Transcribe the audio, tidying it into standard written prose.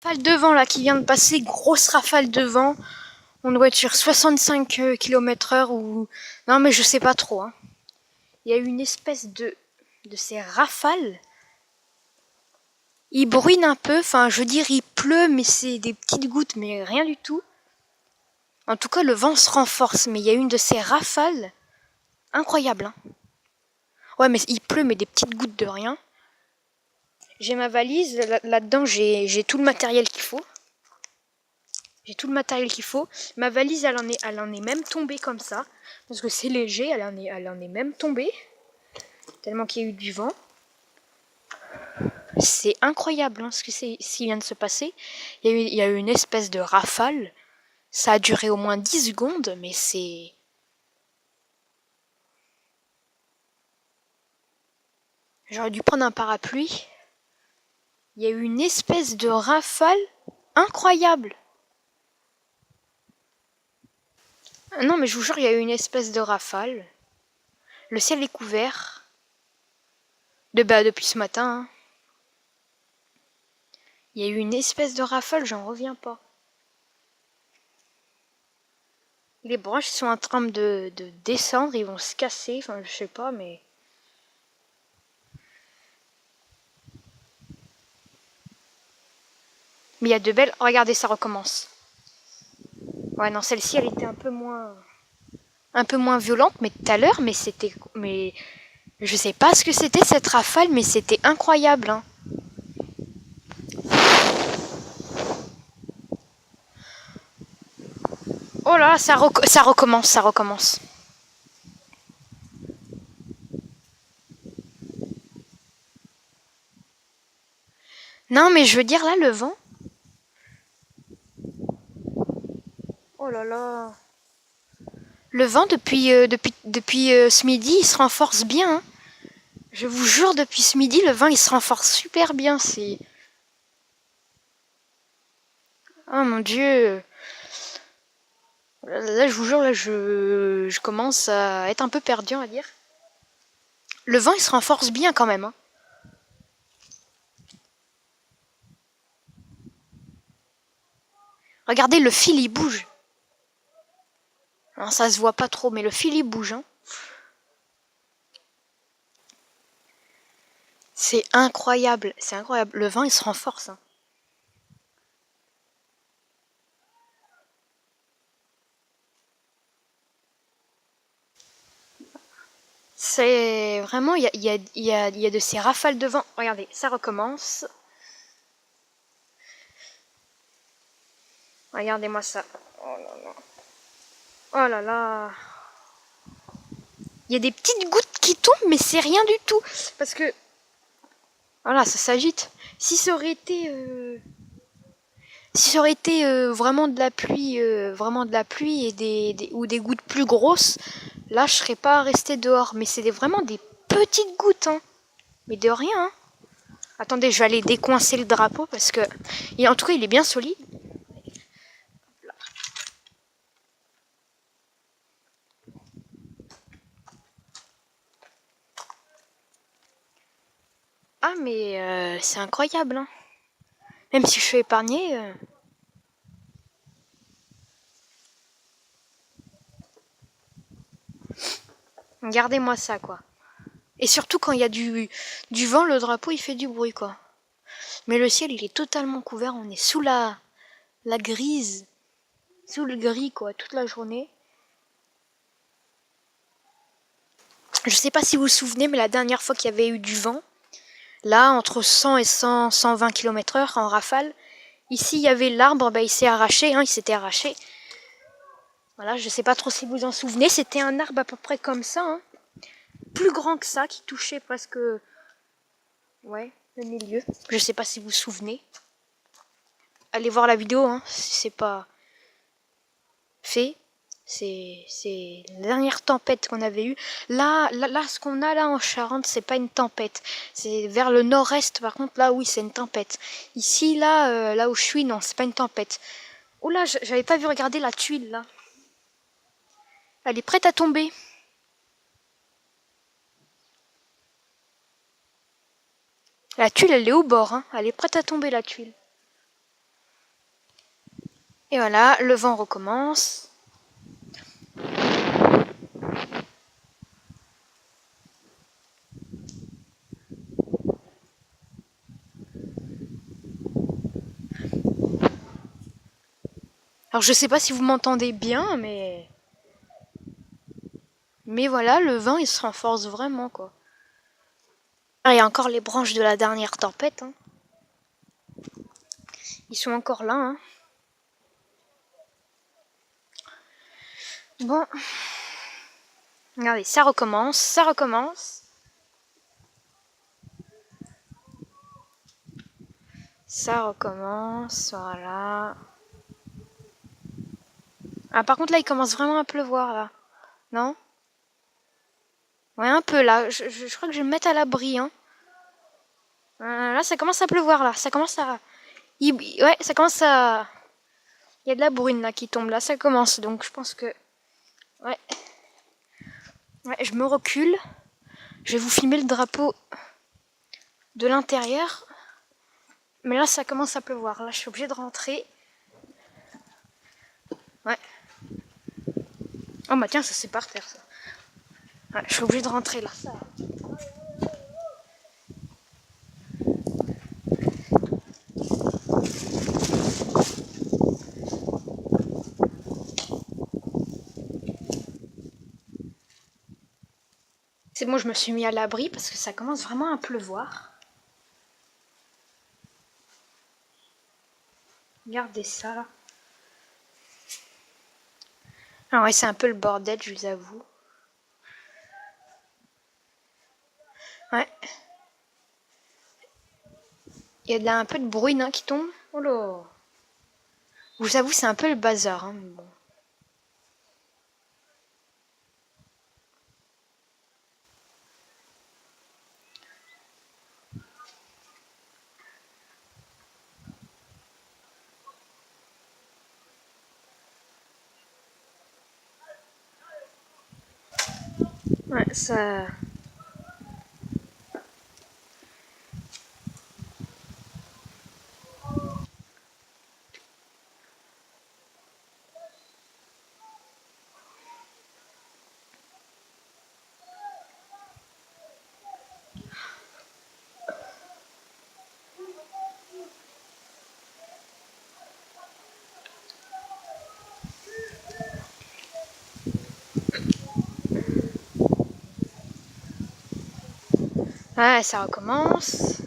Rafale de vent là qui vient de passer, grosse rafale de vent. On doit être sur 65 km/h ou... Non mais je sais pas trop. Hein. Il y a une espèce de ces rafales. Il bruine un peu, enfin je veux dire il pleut mais c'est des petites gouttes mais rien du tout. En tout cas le vent se renforce mais il y a une de ces rafales. Incroyable. Hein. Ouais mais il pleut mais des petites gouttes de rien. J'ai ma valise, là-dedans j'ai tout le matériel qu'il faut. J'ai tout le matériel qu'il faut. Ma valise, elle en est même tombée comme ça. Parce que c'est léger, elle en est même tombée. Tellement qu'il y a eu du vent. C'est incroyable hein, ce qui vient de se passer. Il y a eu une espèce de rafale. Ça a duré au moins 10 secondes, mais c'est... J'aurais dû prendre un parapluie. Il y a eu une espèce de rafale incroyable. Non, mais je vous jure, il y a eu une espèce de rafale. Le ciel est couvert. Depuis ce matin. Hein. Il y a eu une espèce de rafale, j'en reviens pas. Les branches sont en train de descendre, ils vont se casser, enfin je sais pas, mais... Mais il y a de belles... Regardez, ça recommence. Ouais, non, celle-ci, elle était un peu moins violente, mais tout à l'heure, mais c'était... Mais je sais pas ce que c'était cette rafale, mais c'était incroyable, hein. Oh là, ça recommence, ça recommence. Non, mais je veux dire, là, le vent... Oh là là... Le vent, depuis ce midi, il se renforce bien, hein. Je vous jure, depuis ce midi, le vent, il se renforce super bien, c'est... Oh mon Dieu. Là, je vous jure, là, je commence à être un peu perdu, on va dire. Le vent, il se renforce bien quand même. Hein. Regardez, le fil, il bouge. Alors, ça se voit pas trop, mais le fil, il bouge. Hein. C'est incroyable, c'est incroyable. Le vent, il se renforce. Hein. C'est vraiment, il y a de ces rafales de vent. Regardez, ça recommence. Regardez-moi ça. Oh là là. Oh là là. Il y a des petites gouttes qui tombent, mais c'est rien du tout. Parce que, voilà, ça s'agite. Si ça aurait été... Si ça aurait été vraiment de la pluie et ou des gouttes plus grosses, là je serais pas restée dehors. Mais c'est vraiment des petites gouttes, hein. Mais de rien. Hein. Attendez, je vais aller décoincer le drapeau parce que, en tout cas, il est bien solide. Ah mais c'est incroyable, hein. Même si je suis épargnée. Regardez-moi ça, quoi. Et surtout quand il y a du vent, le drapeau il fait du bruit, quoi. Mais le ciel il est totalement couvert, on est sous la grise, sous le gris, quoi, toute la journée. Je sais pas si vous vous souvenez, mais la dernière fois qu'il y avait eu du vent, là, entre 100 et 120 km/h en rafale, ici il y avait l'arbre, bah, il s'est arraché, hein, il s'était arraché. Voilà, je sais pas trop si vous en souvenez, c'était un arbre à peu près comme ça, hein. Plus grand que ça, qui touchait presque... Ouais, le milieu. Je sais pas si vous vous souvenez. Allez voir la vidéo, hein, si c'est pas fait. C'est la dernière tempête qu'on avait eue. Là, ce qu'on a là en Charente, c'est pas une tempête. C'est vers le nord-est, par contre, là, oui, c'est une tempête. Ici, là, là où je suis, non, c'est pas une tempête. Oh là, j'avais pas vu regarder la tuile, là. Elle est prête à tomber. La tuile, elle est au bord, hein. Elle est prête à tomber, la tuile. Et voilà, le vent recommence. Alors je sais pas si vous m'entendez bien, mais voilà, le vent il se renforce vraiment quoi. Il y a encore les branches de la dernière tempête. Hein. Ils sont encore là. Hein. Bon, regardez, ça recommence, ça recommence. Ça recommence, voilà. Ah par contre là il commence vraiment à pleuvoir là. Non? Ouais un peu là, je crois que je vais me mettre à l'abri. Hein. Là ça commence à pleuvoir là, ça commence à... Ouais, ça commence à... Il y a de la bruine là qui tombe là, ça commence donc je pense que... Ouais. Ouais, je me recule. Je vais vous filmer le drapeau de l'intérieur. Mais là, ça commence à pleuvoir. Là, je suis obligée de rentrer. Ouais. Oh bah tiens, ça c'est par terre ça. Ouais, je suis obligée de rentrer là. C'est bon, je me suis mis à l'abri parce que ça commence vraiment à pleuvoir. Regardez ça là. Ah ouais, c'est un peu le bordel, je vous avoue. Ouais. Il y a un peu de bruine hein, qui tombe. Oh là. Je vous avoue, c'est un peu le bazar. Hein, mais bon. Ouais, ça... Ouais, ça recommence.